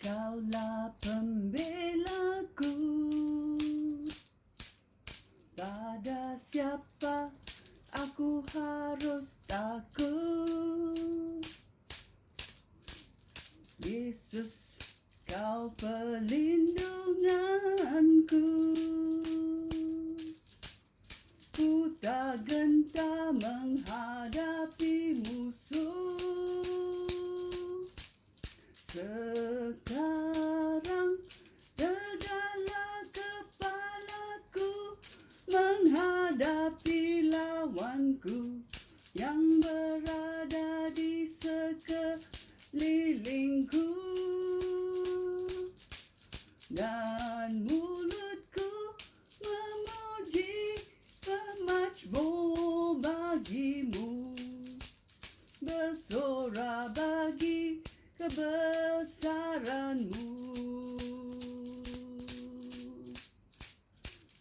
Kaulah pembelaku, pada siapa aku harus takut. Yesus, kau perlindunganku. Ku tak gentar menghadapi musuh. Sekarang tegaklah kepalaku menghadapi lawanku yang berada di sekelilingku. Dan mulutku memuji pemajmur bagimu, bersorak bagi kebesaranmu.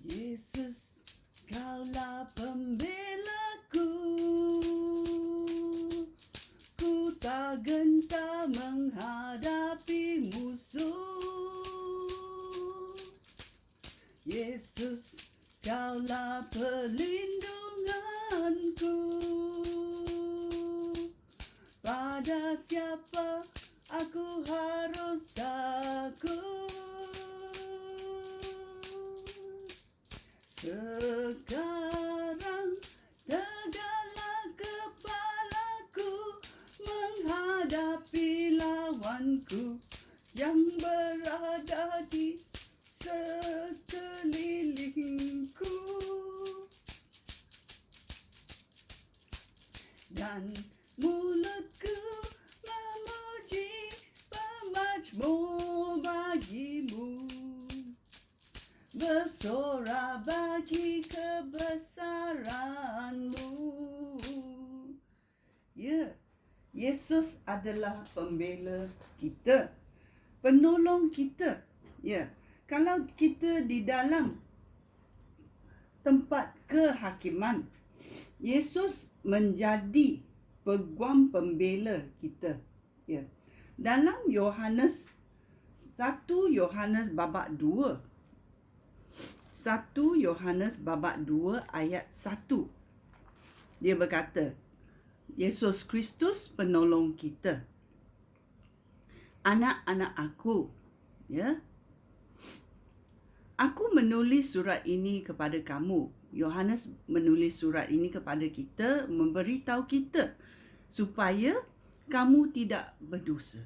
Yesus, kaulah pembelaku. Ku tak gentar menghadapi musuh. Yesus, kaulah perlindunganku. Pada siapa aku harus takut. Sekarang tegaklah kepalaku menghadapi lawanku yang berada di sekelilingku. Dan mulutku memuji pemajmur bagimu, bersorak bagi kebesaranmu. Ya, Yesus adalah pembela kita, penolong kita. Ya, kalau kita di dalam tempat kehakiman, Yesus menjadi peguam pembela kita. Ya. Dalam Yohanes 1 Yohanes babak 2. 1 Yohanes babak 2 ayat 1. Dia berkata, Yesus Kristus penolong kita. Anak-anak aku, ya. Aku menulis surat ini kepada kamu. Yohanes menulis surat ini kepada kita, memberitahu kita supaya kamu tidak berdosa.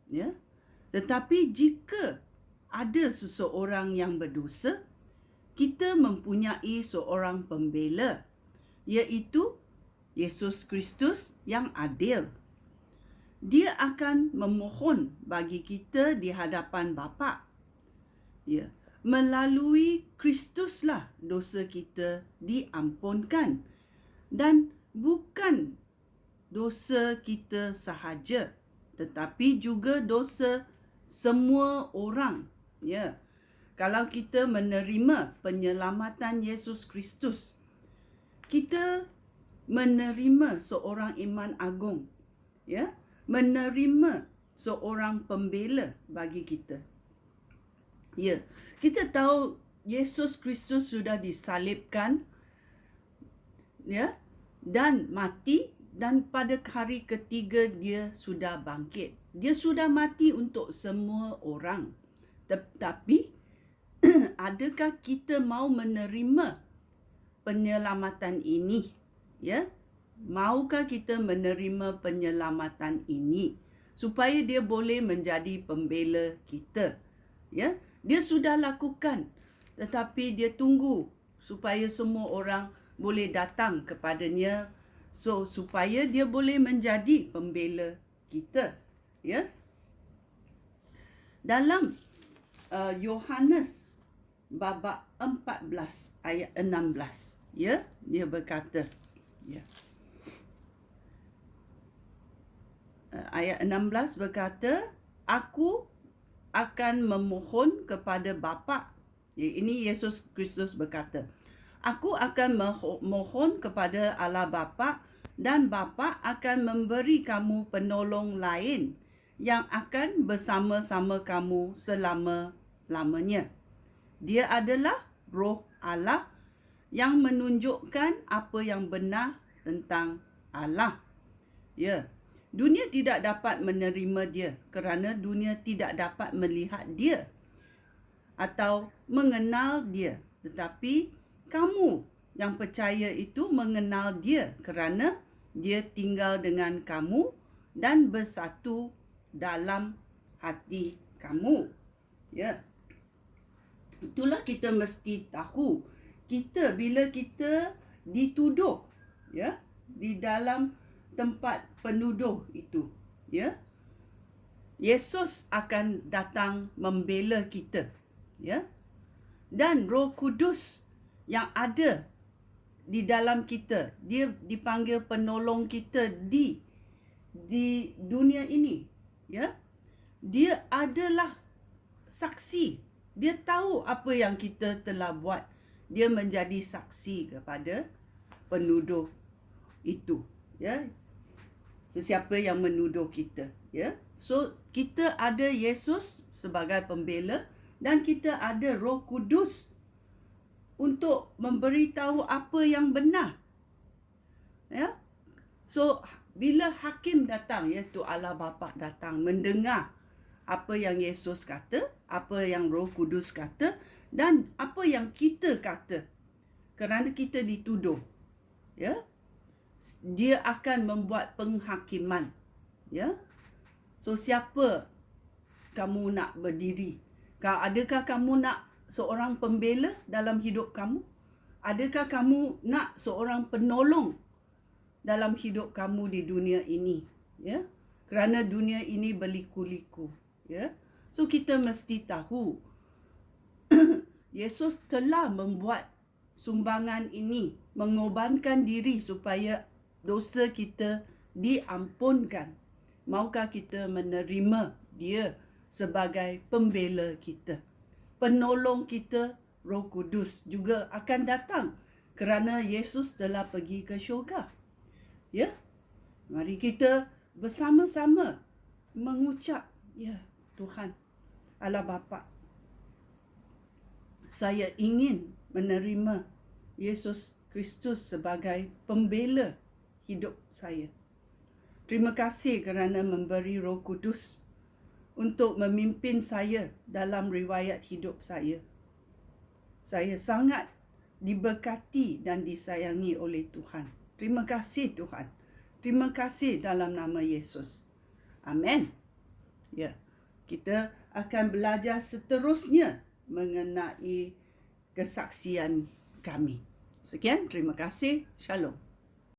Ya. Tetapi jika ada seseorang yang berdosa, kita mempunyai seorang pembela, iaitu Yesus Kristus yang adil. Dia akan memohon bagi kita di hadapan Bapa. Ya. Melalui Kristuslah dosa kita diampunkan, dan bukan dosa kita sahaja, tetapi juga dosa semua orang. Ya, kalau kita menerima penyelamatan Yesus Kristus, kita menerima seorang iman agung, ya, menerima seorang pembela bagi kita. Ya, kita tahu Yesus Kristus sudah disalibkan, ya, dan mati, dan pada hari ketiga dia sudah bangkit. Dia sudah mati untuk semua orang. Tetapi adakah kita mau menerima penyelamatan ini? Ya, maukah kita menerima penyelamatan ini supaya dia boleh menjadi pembela kita? Ya, dia sudah lakukan, tetapi dia tunggu supaya semua orang boleh datang kepadanya, supaya dia boleh menjadi pembela kita. Ya, dalam Yohanes babak 14 ayat 16, ya, dia berkata, ya, ayat 16 berkata, aku akan memohon kepada Bapa. Ini Yesus Kristus berkata, aku akan memohon kepada Allah Bapa, dan Bapa akan memberi kamu penolong lain yang akan bersama-sama kamu selama-lamanya. Dia adalah Roh Allah yang menunjukkan apa yang benar tentang Allah. Ya, dunia tidak dapat menerima dia kerana dunia tidak dapat melihat dia atau mengenal dia. Tetapi kamu yang percaya itu mengenal dia kerana dia tinggal dengan kamu dan bersatu dalam hati kamu. Ya. Itulah kita mesti tahu. Bila kita dituduh, ya, di dalam tempat penuduh itu, ya, Yesus akan datang membela kita, ya. Dan Roh Kudus yang ada di dalam kita, dia dipanggil penolong kita di dunia ini, ya. Dia adalah saksi. Dia tahu apa yang kita telah buat. Dia menjadi saksi kepada penuduh itu, ya. Sesiapa yang menuduh kita, ya. So kita ada Yesus sebagai pembela dan kita ada Roh Kudus untuk memberitahu apa yang benar. Ya. So bila hakim datang, iaitu Allah Bapa datang mendengar apa yang Yesus kata, apa yang Roh Kudus kata dan apa yang kita kata, kerana kita dituduh, ya, dia akan membuat penghakiman, ya. So siapa kamu nak berdiri? Adakah kamu nak seorang pembela dalam hidup kamu? Adakah kamu nak seorang penolong dalam hidup kamu di dunia ini, ya? Kerana dunia ini berliku-liku, ya. So kita mesti tahu Yesus telah membuat sumbangan ini, mengorbankan diri supaya dosa kita diampunkan. Maukah kita menerima dia sebagai pembela kita? Penolong kita, Roh Kudus juga akan datang kerana Yesus telah pergi ke syurga. Ya, mari kita bersama-sama mengucap, ya Tuhan, Allah Bapa, saya ingin menerima Yesus Kristus sebagai pembela hidup saya. Terima kasih kerana memberi Roh Kudus untuk memimpin saya dalam riwayat hidup saya. Saya sangat diberkati dan disayangi oleh Tuhan. Terima kasih Tuhan. Terima kasih dalam nama Yesus. Amin. Ya, kita akan belajar seterusnya mengenai kesaksian kami. Sekian, terima kasih. Shalom.